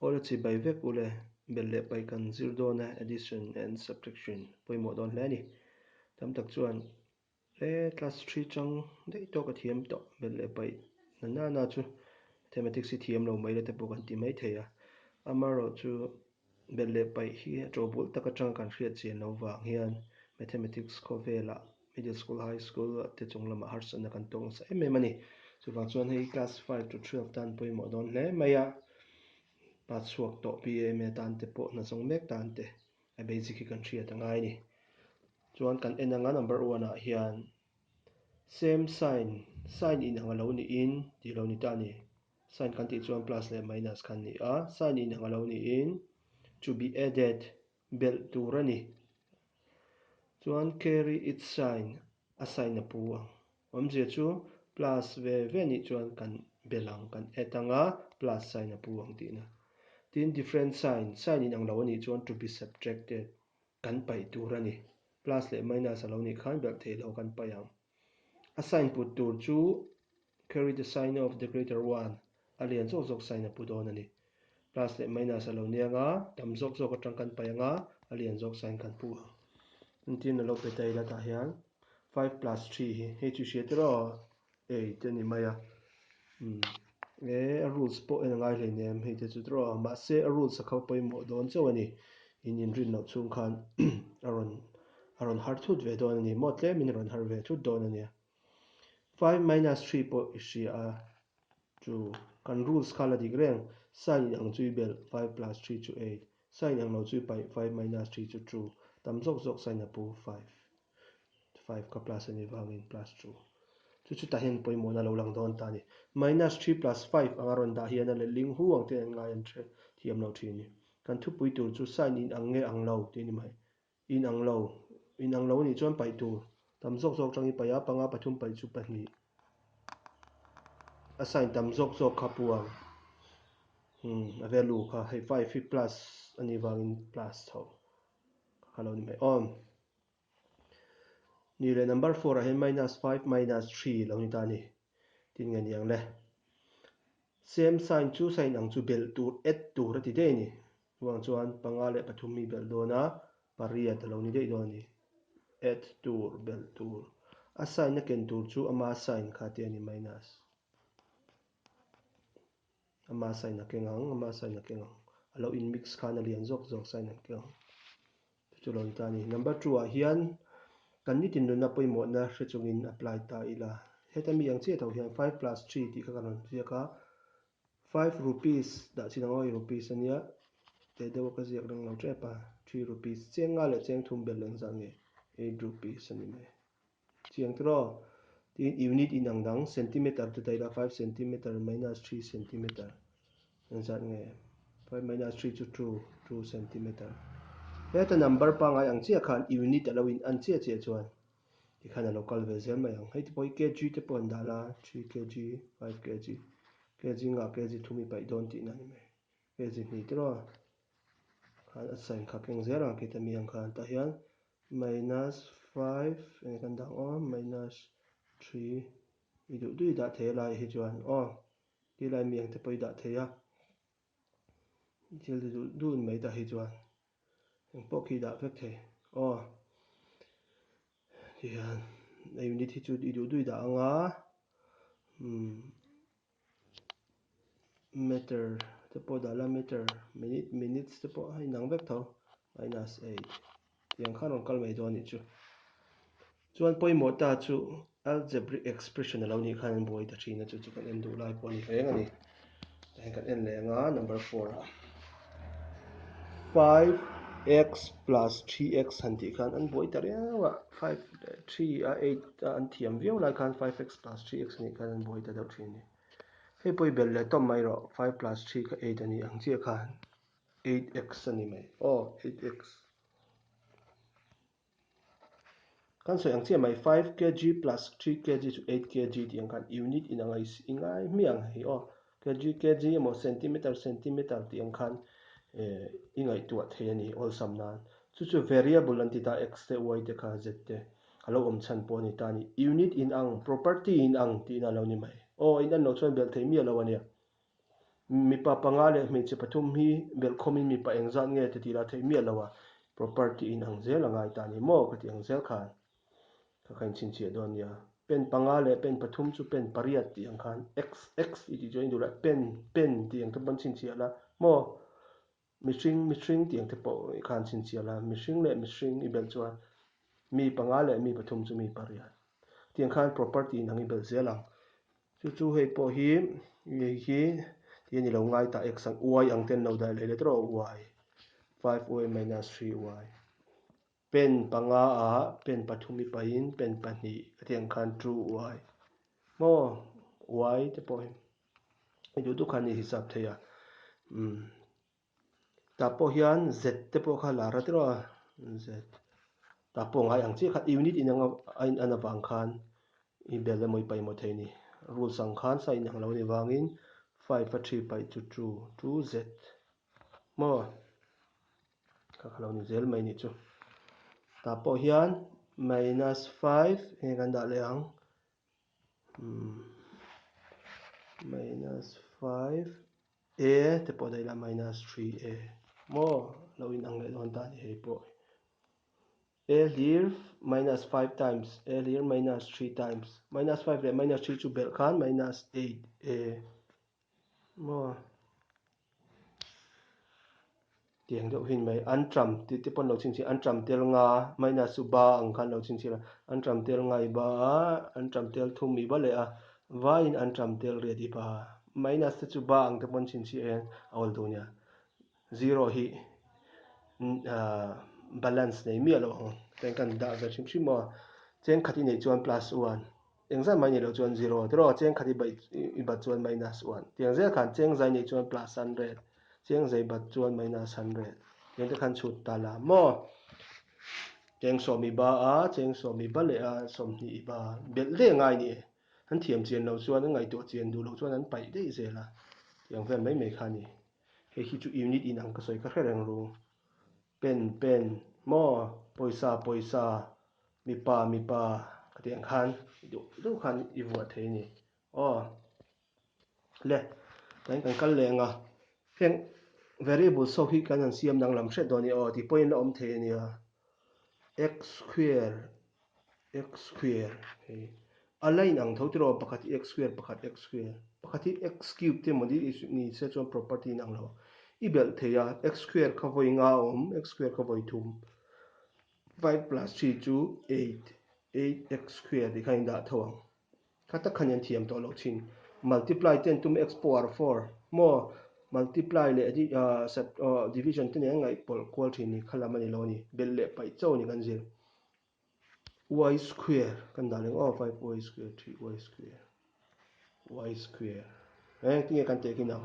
Ora chi bai vek ule bel le pai kan zir do na addition and subtraction poimo don hle ni tam tak chuan class 3 chang dei to ka thiam to bel le pai na chu mathematics si thiam lo mai le te pawh kan ti mai theia amaro chu bel le pai hi trawbul taka chang kan hriat chian lo wang hian mathematics kho vela middle school high school te chunglama harsatna kan tong sa em ani chuwang chuan hei class 5 to 12 tan poimo don hle maya pa chuak to pm tan te pawh na chong mek tan te a basic hi kan hriat angai ni chuan kan enanga number 1 ah hian same sign in anga lo ni in ti lo ni ta ni sign kan ti chuan plus le minus kan ni a sign in anga lo ni in to be added bel tur ani chuan carry its sign a sign na pawh omje chu plus ve ni chuan kan belang kan etanga plus sign na pawh ti na tin different sign in ang lo ni chuan to be subtracted kan pai tur ani plus le minus alo ni khan bel thei lo kan pai ang a sign put tur chu carry the sign of the greater one alian zok sign na put on ani plus le minus alo ni anga tam zok atang kan pai anga alian zok sign kan pu tin lo pe tai la ta hian 5 plus 3 hi he chu she tro 8 ani maya a rules po en ngai hle nem he te chu tro ma se a rules a kho poimo don chawani in rin no chung khan aron har thut ve don ani mo tle min ron har ve thut don ani 5 minus 3 po ishi a chu kan rules khala dik reng sign ang chui bel 5 plus 3 chu 8 sign ang lo chui pai 5 minus 3 chu 2 tam zok sign apu 5 ka plus ani avangin plus 2 chu ta hen poimo na lo lang don ta ni minus 3 plus 5 angaron da hian le ling hu ang te ngai an the thiam lo thini kan thu pui tur chu sign in ang nge ang lo ti ni mai in ang lo ni chuan pai tur tam zok changi pai a panga pathum pai chu pahni a sign tam zok kha puang a value kha hei 5 fi plus ani wangin plus tho khalo ni mai on ni le number 4 a hen minus 5 minus 3 lo ni ta ni tin nge niang le same sign chu sign ang chu bel tur et tur ti de ni wang chuan panga le pathum mi bel do na pariat lo ni de do ni et tur bel tur a sign na ken tur chu ama sign kha te ni minus ama sign na kengang alo in mix khan alian zok sign na kengang chu lo ni ta ni number 2 a hian kan ni tin na poimo na hre apply ta ila hetami ang che tho hian 5 plus 3 ti kha kan ria ka 5 rupees da chinangoi rupees ania te dewa ka ziak rang lo trepa 3 rupees chenga le cheng thum bel leng zange 8 rupees ani me chiang tro tin unit in ang dang centimeter te taila 5 centimeter minus 3 centimeter ang zat nge 5 minus 3 chu 2 centimeter heta number pa ngai ang chia khan unit alawin an chia chuan ti khana local vel mai ang hei ti poi kg te pon dala 3 kg 5 kg kg nga kg thumi pai don ti na ni me kg ni tro khan assign kha keng zera ke ta mi ang khan ta hian minus 5 en kan dang on minus 3 idu dui da the lai hi chuan ti lai mi ang te poi da theya thil du mai ta hi chuan en pok hi da vek the hian unit hi chu idu dui da anga meter te pawh dala meter minutes te pawh hai nang vek tho minus 8 tiang khan on kal mai do ni chu chuan poimo ta chu algebraic expression alo ni khan boi ta thina chu kan en du lai pawh ni reng ani kan en lenga number 4 a 5x plus 3x han ti khan an boi ta rewa 5 3 a 8 an thiam viau lai khan 5x plus 3x ni khan an boi ta do thini hei poi bel le tom mai ro 5 plus 3 ka 8 ani ang chia khan 8x ani mai 8x kan soi ang chia mai 5 kg plus 3 kg to 8 kg ti ang kan unit in angai ingai mi ang hi kg mo centimeter ti ang khan ingai tu the ani all sum nan chu variable an ti ta x te y te kha z te alo om chan po ni ta ni unit in ang property in ang ti na lo ni mai in an lo chuan bel thei mi alo ania mi pa pangale mi che pathum hi bel khomin mi pa engzat nge te tila thei mi lawa property in ang zel angai ta ni mo ka ti ang zel khan ka khain chin che don ya pen pangale pen pathum chu pen pariat ti ang khan x iti join dura pen ti ang ta ban chin che la mo mishring ti ang te po khan chin che la mishring i bel chuan mi pangale mi pathum chu mi pariat ti ang khan property in ang i bel zelang chu hei po hi ti ni lo ngai ta x ang y ang ten lo dai le tro y 5y minus 3y pen panga a pen pathumi pain pen pani atiang khan true y mo y te po hi du khan ni hisab theya ta po hian z te po kha la ra tro z ta po ngai ang chi khat unit in ang awang khan i bel le moi pai mo thei ni rule sang khan sa in ang lo ni wangin 5 a 3 pai chu 2z mo ka khalo ni zel mai ni chu ta po hian minus 5 he kan da le ang minus 5 a te po dai la minus 3a mo lo in ang le don ta ni he po a here minus 5 times a here minus 3 times minus 5 le minus 3 chu bel khan minus 8a mo tiang deuh hin mai an tram ti pon lo ching chi an tram tel nga minus su ba ang khan lo ching chi la an tram tel ngai ba an tram tel thum mi ba le a va in an tram tel re di ba minus te chu ba ang te pon chin chi en awal du nya zero hi balance nei mi lo hong ten kan da ver chim chim mo chen khati nei chuan plus 1 engzam mai ni lo chuan 0 tro chen khati bai i ba chuan minus 1 tiang zel khan cheng zai nei chuan plus 100 cheng zai bat chuan minus 100 yen te khan chut ta la mo cheng so mi ba a cheng so mi ba le a som ni ba bel le ngai ni han thiam chen lo chuan ngai to chen du lo chuan an pai dei zela yang vel mai mai khan ni he hi chu unit in ang ka soi ka khreng ru pen mo poisa mi pa ka tiang khan du khan i vuat thei ni le kan kal lenga heng variable so hi kan an siam dang lam hret do ni ti point la om the ni x square align ang tho tro pakhat x square pakhat x cube te modi ni se chon property nang lo i bel theya x square kha voi nga x square kha voi thum 5 plus 3 chu 8x square di khain da thawang khata khanyan thiam to lo chin multiply 10 to x power 4 mo multiply le division te ne ngai pol kwal thin ni khala mani lo ni bel le pai chau ni kan zil y square kan da le 5y square 3y square tinge kan te kina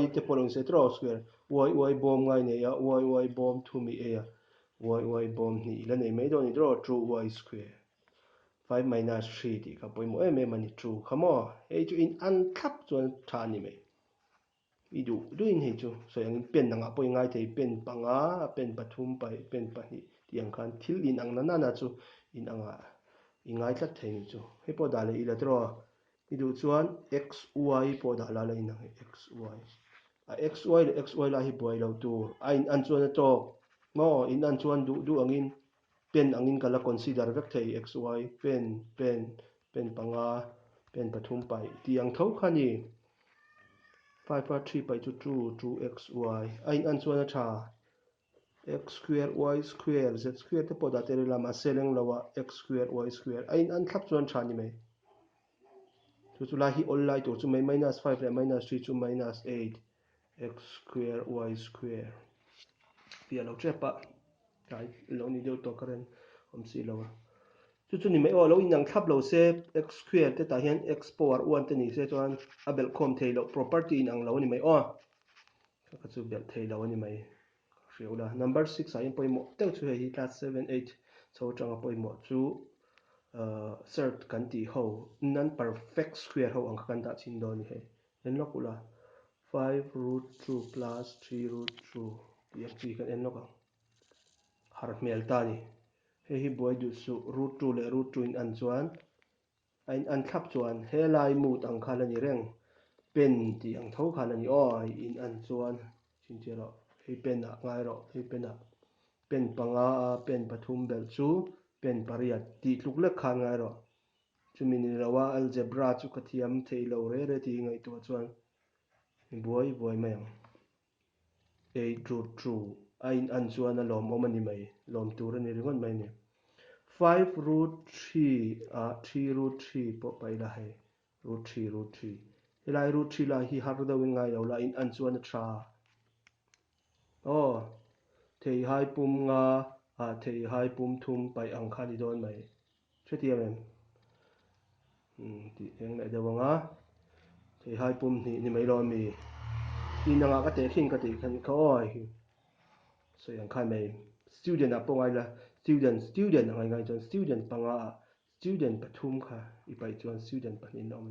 y te polong se tro square y bom ngai ne ya y bom thumi e ya y bom ni la nei mai do ni draw true y square 5 minus 3 ti ka poimo mani true khamo e chu in an khap chuan tha ni mai i du in he chu so yang pen nga poi ngai thei pen panga pen pathum pai pen pahi tiang khan thil in ang na chu in anga i ngai tlat thei ni chu he po da le i la tro i du chuan xy po da la in ang xy le xy la hi boi lo tu an chuan to mo in an chuan du angin pen angin kala consider vek thei xy pen panga pen pathum pai tiang tho khani 5 par 3 pai chu 2xy an chuan a tha x square y square z square te poda te lama seleng lawa x square y square an thlap chuan tha ni mai chu la hi all lai to chu mai minus 5 le minus 3 chu minus 8 x square y square pia lo trepa kai lo ni deu to karen om si lawa chu ni mai lo inang thlap lo se x square te ta hian x power 1 te ni se chuan a bel khom thei lo property in ang lo ni mai ka chu bel thei lo ni mai riula number 6 a in poimo teu chu hi class 7 8 so tanga poimo chu cert kan ti ho non perfect square ho ang kan da chin do ni he en lokula 5 root 2 plus 3 root 2 yang chi kan en loka har mel ta ni hi boy du su root 2 le root 2 in an chuan an thlap chuan he lai mut ang khala ni reng pen ti ang thau khan ani in an chuan chin che ro hei pen a ngai ro hei pen a pen panga a pen pathum bel chu pen pariat ti tluk lek khan ngai ro chumin ni rawa algebra chu ka thiam thei lo re ti ngai to chuan buai mai ang 8√2 a in an chuan a lawm awm ani mai lawm tur ani ringon mai ni 5√3 a 3√3 pawh paih hei √3 helai √3 la hi har do ngai lo la in an chuan a tha theih hai pum nga a theih hai pum thum paih ang kha ni don mai thiam em ti eng lai dawanga theih hai pum ni mai lo mi in anga ka te khin ka ti khan kha so yang khai mai student a pongai la student ngai chuan student panga student pathum kha i pai chuan student panin om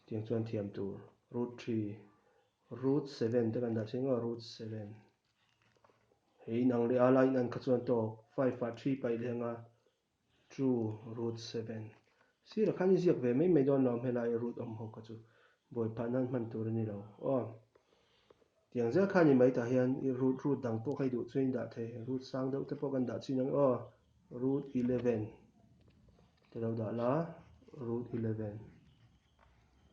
tiang chuan thiam tur √3 √7 te kan da singa √7 hei nang le ala in an kha chuan to 5 a 3 pai lenga 2√7 sira khani ziak ve mai don lawm helai root om ho ka chu boi phanan man tur ani lo tiang zel khani mai ta hian root dang po khai du chuin da the root sang deuh te po kan da chin ang √11 te lo da la √11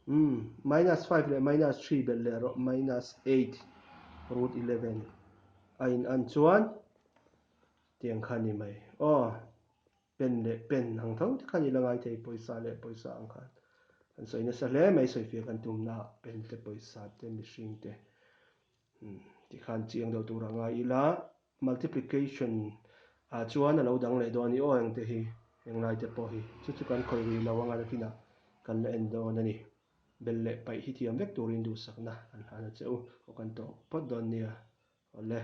-5 le -3 bel le ro -8 √11 a in an chuan tiang khani mai pen le pen hang thau te khani langai thei poisa le poisa ang khan kan soina sa hle mai soi fi kan tum na pen te poisa te mihring te ti khan chiang do tur anga ila multiplication a chuan a lo dang le do ni ang te hi eng lai te po hi chu kan khoi ri lo anga na kina kan la en do na ni bel le paih hi thiam vek turin du sakna kan hana cheu o kan to pot don nia ole